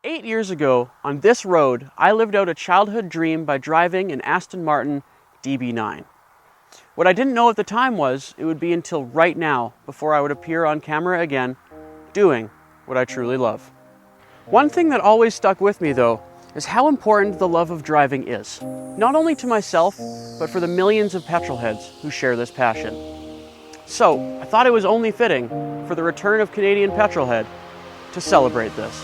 8 years ago, on this road, I lived out a childhood dream by driving an Aston Martin DB9. What I didn't know at the time was it would be until right now before I would appear on camera again, doing what I truly love. One thing that always stuck with me, though, is how important the love of driving is. Not only to myself, but for the millions of petrolheads who share this passion. So, I thought it was only fitting for the return of Canadian Petrolhead to celebrate this.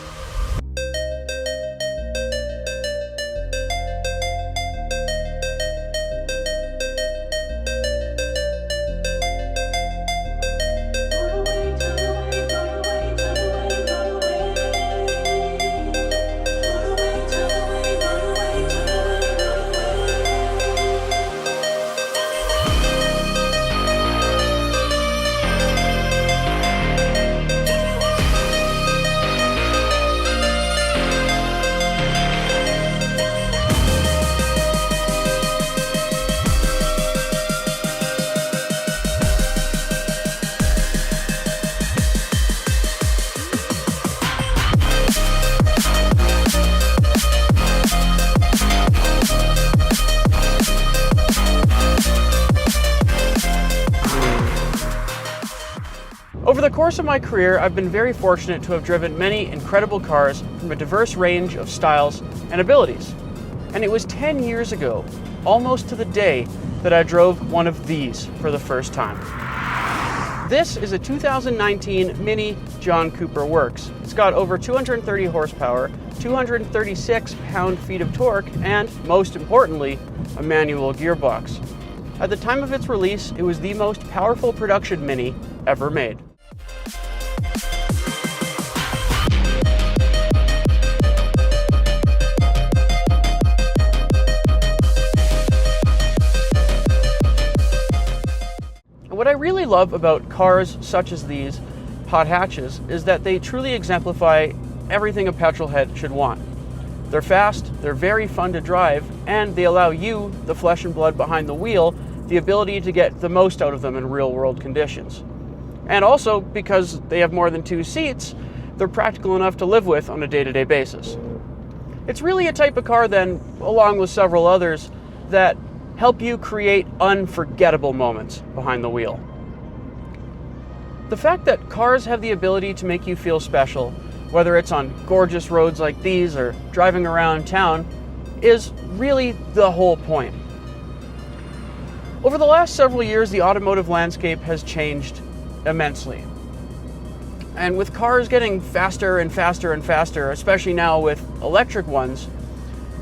Over the course of my career, I've been very fortunate to have driven many incredible cars from a diverse range of styles and abilities. And it was 10 years ago, almost to the day, that I drove one of these for the first time. This is a 2019 Mini John Cooper Works. It's got over 230 horsepower, 236 pound-feet of torque, and, most importantly, a manual gearbox. At the time of its release, it was the most powerful production Mini ever made. What I really love about cars such as these hot hatches is that they truly exemplify everything a petrolhead should want. They're fast, they're very fun to drive, and they allow you, the flesh and blood behind the wheel, the ability to get the most out of them in real-world conditions. And also, because they have more than 2 seats, they're practical enough to live with on a day-to-day basis. It's really a type of car then, along with several others, that help you create unforgettable moments behind the wheel. The fact that cars have the ability to make you feel special, whether it's on gorgeous roads like these or driving around town, is really the whole point. Over the last several years, the automotive landscape has changed immensely. And with cars getting faster and faster and faster, especially now with electric ones,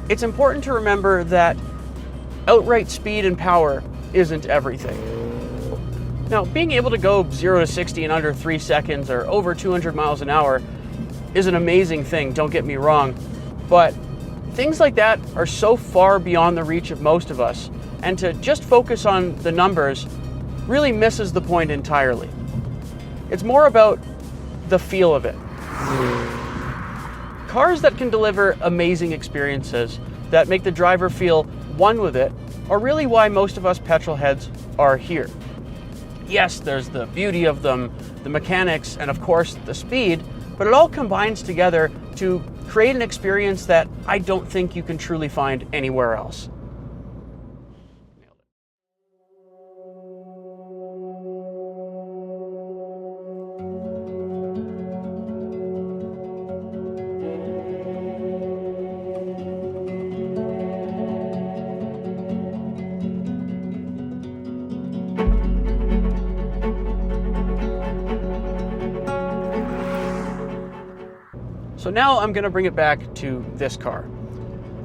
it's important to remember that outright speed and power isn't everything. Now, being able to go 0 to 60 in under 3 seconds or over 200 miles an hour is an amazing thing, don't get me wrong, but things like that are so far beyond the reach of most of us, and to just focus on the numbers really misses the point entirely. It's more about the feel of it. Cars that can deliver amazing experiences that make the driver feel one with it are really why most of us petrolheads are here. Yes, there's the beauty of them, the mechanics, and of course the speed, but it all combines together to create an experience that I don't think you can truly find anywhere else. So now I'm going to bring it back to this car.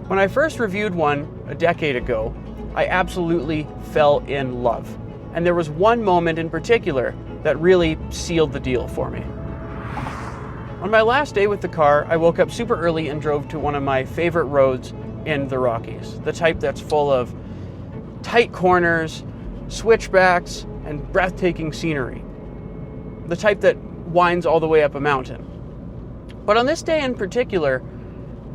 When I first reviewed one a decade ago, I absolutely fell in love. And there was one moment in particular that really sealed the deal for me. On my last day with the car, I woke up super early and drove to one of my favorite roads in the Rockies, the type that's full of tight corners, switchbacks, and breathtaking scenery. The type that winds all the way up a mountain. But on this day in particular,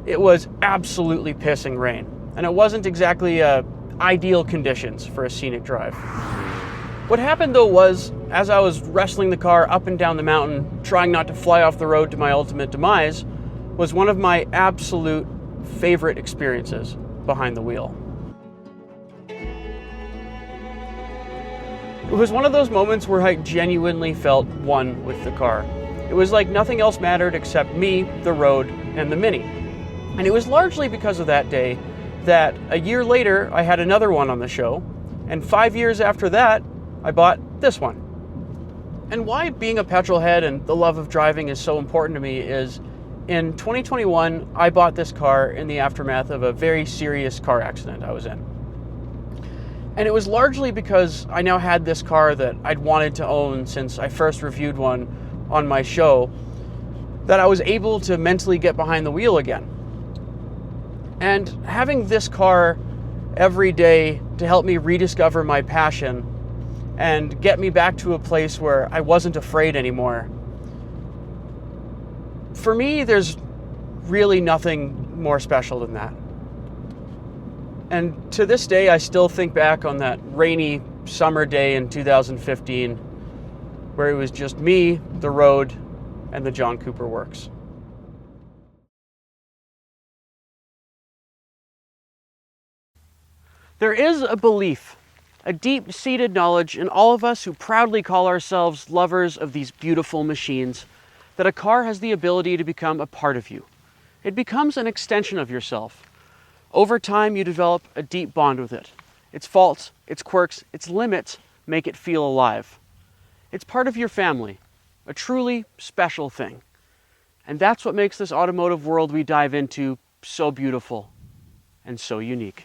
it was absolutely pissing rain, and it wasn't exactly ideal conditions for a scenic drive. What happened though was, as I was wrestling the car up and down the mountain, trying not to fly off the road to my ultimate demise, was one of my absolute favorite experiences behind the wheel. It was one of those moments where I genuinely felt one with the car. It was like nothing else mattered except me, the road, and the Mini. And it was largely because of that day that a year later I had another one on the show, and 5 years after that I bought this one. And why being a petrolhead and the love of driving is so important to me is in 2021 I bought this car in the aftermath of a very serious car accident I was in. And it was largely because I now had this car that I'd wanted to own since I first reviewed one on my show, that I was able to mentally get behind the wheel again. And having this car every day to help me rediscover my passion and get me back to a place where I wasn't afraid anymore. For me, there's really nothing more special than that. And to this day, I still think back on that rainy summer day in 2015, where it was just me, the road, and the John Cooper Works. There is a belief, a deep-seated knowledge in all of us who proudly call ourselves lovers of these beautiful machines, that a car has the ability to become a part of you. It becomes an extension of yourself. Over time, you develop a deep bond with it. Its faults, its quirks, its limits make it feel alive. It's part of your family, a truly special thing. And that's what makes this automotive world we dive into so beautiful and so unique.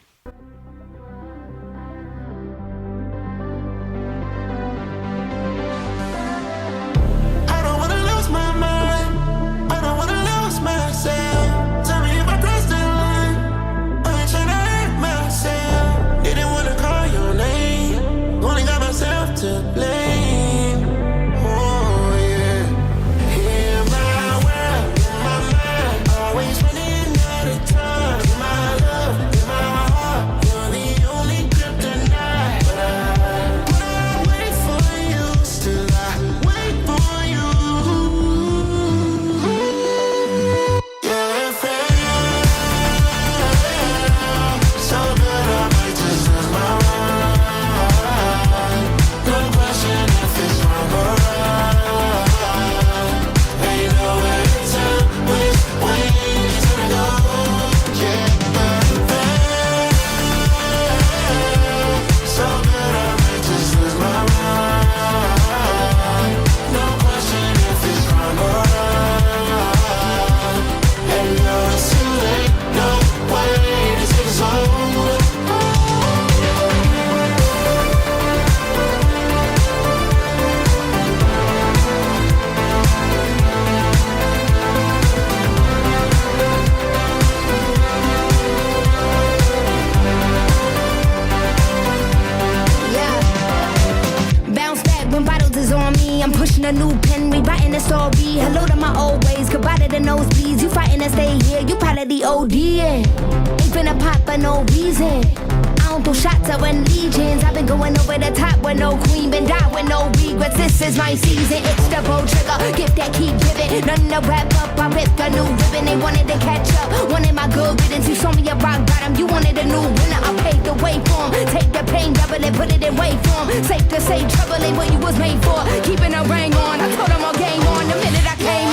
A new pen, rewriting the story. Hello to my old ways, goodbye to the nosebleeds. You fighting to stay here, you probably the OD. Ain't finna pop for no reason. I don't throw shots, I run legions. I've been going over the top with no queen, been die with no regrets. This is my season, it's the road trigger. Gift that keep giving, nothing to wrap up. I ripped a new ribbon, they wanted to catch up. Wanted my good riddance, you saw me a rock bottom. You wanted a new winner, I paved the way for 'em. Take the pain, double it, put it in wait form. Safe to say, trouble ain't what you was made for. Keeping a ring on, I told them all game on the minute I came